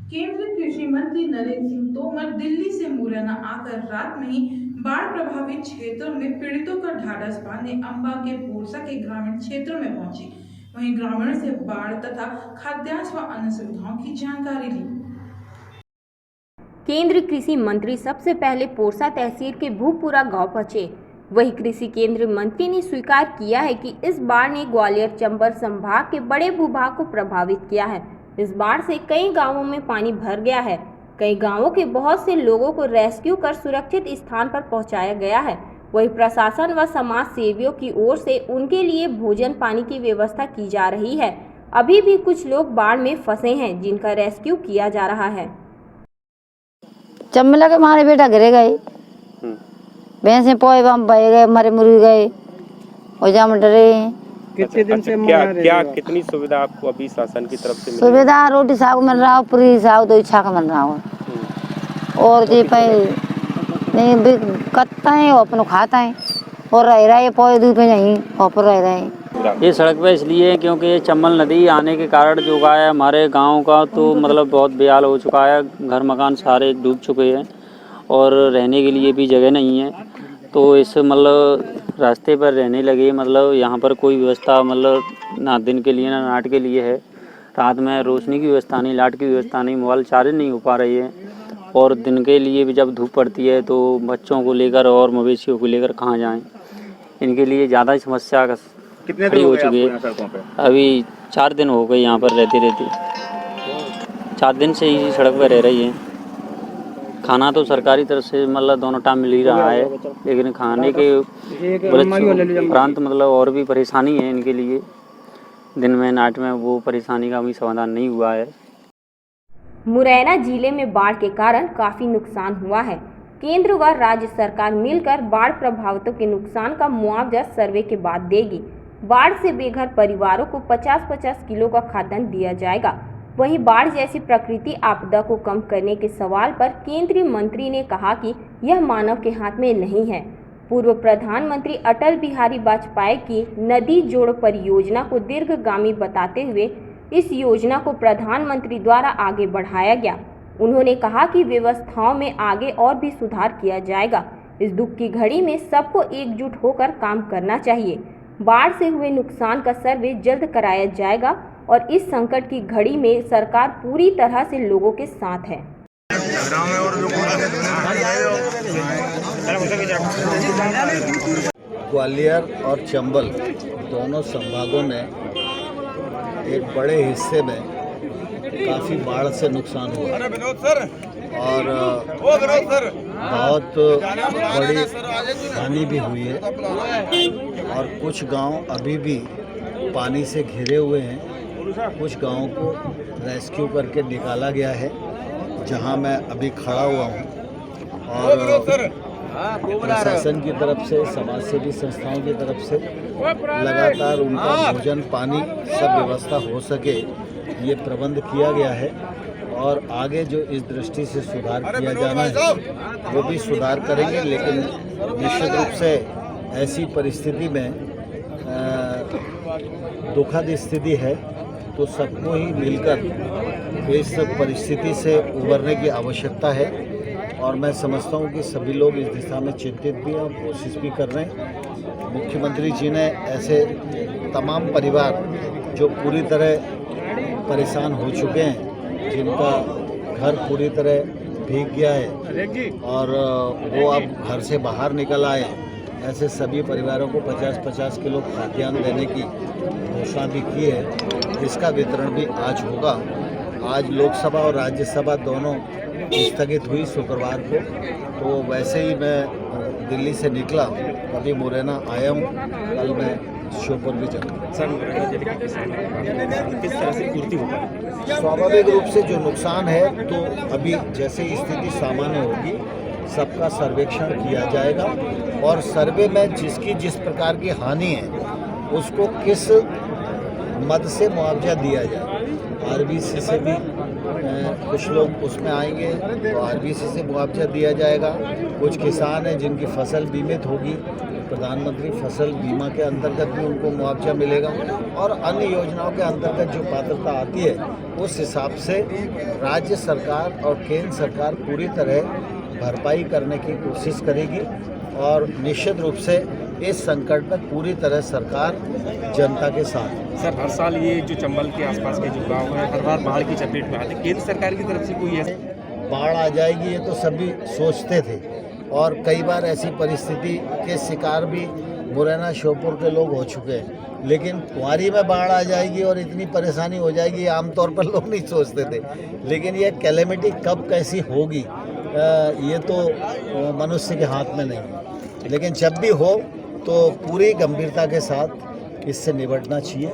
केंद्रीय कृषि मंत्री नरेंद्र सिंह तोमर दिल्ली से मुरैना आकर रात में ही बाढ़ प्रभावित क्षेत्रों में पीड़ितों का ढाढ़स बांधने अंबा के पोरसा के ग्रामीण क्षेत्रों में पहुंचे। वहीं ग्रामीणों से बाढ़ तथा खाद्यान्न व अन्य सुविधाओं की जानकारी ली। केंद्रीय कृषि मंत्री सबसे पहले पोरसा तहसील के भूपुरा गांव पहुंचे। वही कृषि केंद्रीय मंत्री ने स्वीकार किया है कि इस बाढ़ ने ग्वालियर चंबल संभाग के बड़े भूभाग को प्रभावित किया है। इस बाढ़ से कई गांवों में पानी भर गया है। कई गांवों के बहुत से लोगों को रेस्क्यू कर सुरक्षित स्थान पर पहुंचाया गया है। वही प्रशासन व समाज सेवियों की ओर से उनके लिए भोजन पानी की व्यवस्था की जा रही है। अभी भी कुछ लोग बाढ़ में फंसे हैं, जिनका रेस्क्यू किया जा रहा है। चम्मला के मारे बेटा घरे गए, भैंसे पोए बम बह गए, मरे मुर्गी गए और जाम डरे। कितने दिन से क्या कितनी सुविधा आपको अभी शासन की तरफ से मिली? सुविधा रोटी साग मिल रहा हो, पूरी साग दो इच्छा का मिल रहा हो और जी पे नहीं भी कटता है और अपन खाता है और रह रहा है पोए दूध में नहीं और रह रहे हैं। ये सड़क पे इसलिए है क्योंकि ये चम्बल नदी आने के कारण जो है हमारे गांव का तो मतलब बहुत बेहाल हो चुका है। घर मकान सारे डूब चुके हैं और रहने के लिए भी जगह नहीं है। तो इस मतलब रास्ते पर रहने लगे, मतलब यहाँ पर कोई व्यवस्था मतलब ना दिन के लिए ना नाट के लिए है। रात में रोशनी की व्यवस्था नहीं, लाइट की व्यवस्था नहीं, मोबाइल चार्ज नहीं हो पा रही है और दिन के लिए भी जब धूप पड़ती है तो बच्चों को लेकर और मवेशियों को लेकर कहाँ जाएं, इनके लिए ज़्यादा ही समस्या खड़ी हो चुकी है। अभी 4 दिन हो गए यहाँ पर रहती 4 दिन से ही सड़क पर रह रही है। खाना तो सरकारी तरफ से मतलब दोनों टाइम मिल ही रहा है, लेकिन खाने के उपरांत मतलब और भी परेशानी है इनके लिए। दिन में नाइट में वो परेशानी का भी समाधान नहीं हुआ है। मुरैना जिले में बाढ़ के कारण काफी नुकसान हुआ है। केंद्र व राज्य सरकार मिलकर बाढ़ प्रभावितों के नुकसान का मुआवजा सर्वे के बाद देगी। बाढ़ से बेघर परिवारों को 50-50 किलो का खाद्यान्न दिया जाएगा। वहीं बाढ़ जैसी प्रकृति आपदा को कम करने के सवाल पर केंद्रीय मंत्री ने कहा कि यह मानव के हाथ में नहीं है। पूर्व प्रधानमंत्री अटल बिहारी वाजपेयी की नदी जोड़ परियोजना को दीर्घगामी बताते हुए इस योजना को प्रधानमंत्री द्वारा आगे बढ़ाया गया। उन्होंने कहा कि व्यवस्थाओं में आगे और भी सुधार किया जाएगा। इस दुख की घड़ी में सबको एकजुट होकर काम करना चाहिए। बाढ़ से हुए नुकसान का सर्वे जल्द कराया जाएगा और इस संकट की घड़ी में सरकार पूरी तरह से लोगों के साथ है। ग्वालियर और चंबल दोनों संभागों में एक बड़े हिस्से में काफ़ी बाढ़ से नुकसान हुआ और बहुत बड़ी हानि भी हुई है और कुछ गांव अभी भी पानी से घिरे हुए हैं। कुछ गांवों को रेस्क्यू करके निकाला गया है, जहां मैं अभी खड़ा हुआ हूं और प्रशासन की तरफ से, समाज सेवी संस्थाओं की तरफ से लगातार उनका भोजन पानी सब व्यवस्था हो सके ये प्रबंध किया गया है और आगे जो इस दृष्टि से सुधार किया जाना है वो भी सुधार करेंगे। लेकिन निश्चित रूप से ऐसी परिस्थिति में दुखद स्थिति है तो सबको ही मिलकर इस परिस्थिति से उबरने की आवश्यकता है और मैं समझता हूँ कि सभी लोग इस दिशा में चिंतित भी हैं और कोशिश भी कर रहे हैं। मुख्यमंत्री जी ने ऐसे तमाम परिवार जो पूरी तरह परेशान हो चुके हैं, जिनका घर पूरी तरह भीग गया है और वो अब घर से बाहर निकल आए, ऐसे सभी परिवारों को 50-50 किलो खाद्यान्न देने की घोषणा भी की है। इसका वितरण भी आज होगा। आज लोकसभा और राज्यसभा दोनों स्थगित हुई शुक्रवार को, तो वैसे ही मैं दिल्ली से निकला, अभी मुरैना आया हूँ, कल मैं श्योपुर भी जाऊँगा। किस तरह से पूर्ति होगा? स्वाभाविक रूप से जो नुकसान है तो अभी जैसे स्थिति सामान्य होगी सबका सर्वेक्षण किया जाएगा और सर्वे में जिसकी जिस प्रकार की हानि है उसको किस मद से मुआवजा दिया जाए। आरबीसी से भी कुछ लोग उसमें आएंगे तो आरबीसी से मुआवजा दिया जाएगा। कुछ किसान हैं जिनकी फसल बीमित होगी प्रधानमंत्री फसल बीमा के अंतर्गत भी उनको मुआवजा मिलेगा और अन्य योजनाओं के अंतर्गत जो पात्रता आती है उस हिसाब से राज्य सरकार और केंद्र सरकार पूरी तरह भरपाई करने की कोशिश करेगी और निश्चित रूप से इस संकट में पूरी तरह सरकार जनता के साथ है। सर हर साल ये जो चंबल के आसपास के जो गाँव हैं हर बार बाढ़ की चपेट में आते, केंद्र सरकार की तरफ से कोई ऐसे बाढ़ आ जाएगी ये तो सभी सोचते थे और कई बार ऐसी परिस्थिति के शिकार भी मुरैना श्योपुर के लोग हो चुके हैं, लेकिन कुंवारी में बाढ़ आ जाएगी और इतनी परेशानी हो जाएगी आमतौर पर लोग नहीं सोचते थे। लेकिन ये कैलेमिटी कब कैसी होगी ये तो मनुष्य के हाथ में नहीं है, लेकिन जब भी हो तो पूरी गंभीरता के साथ इससे निपटना चाहिए।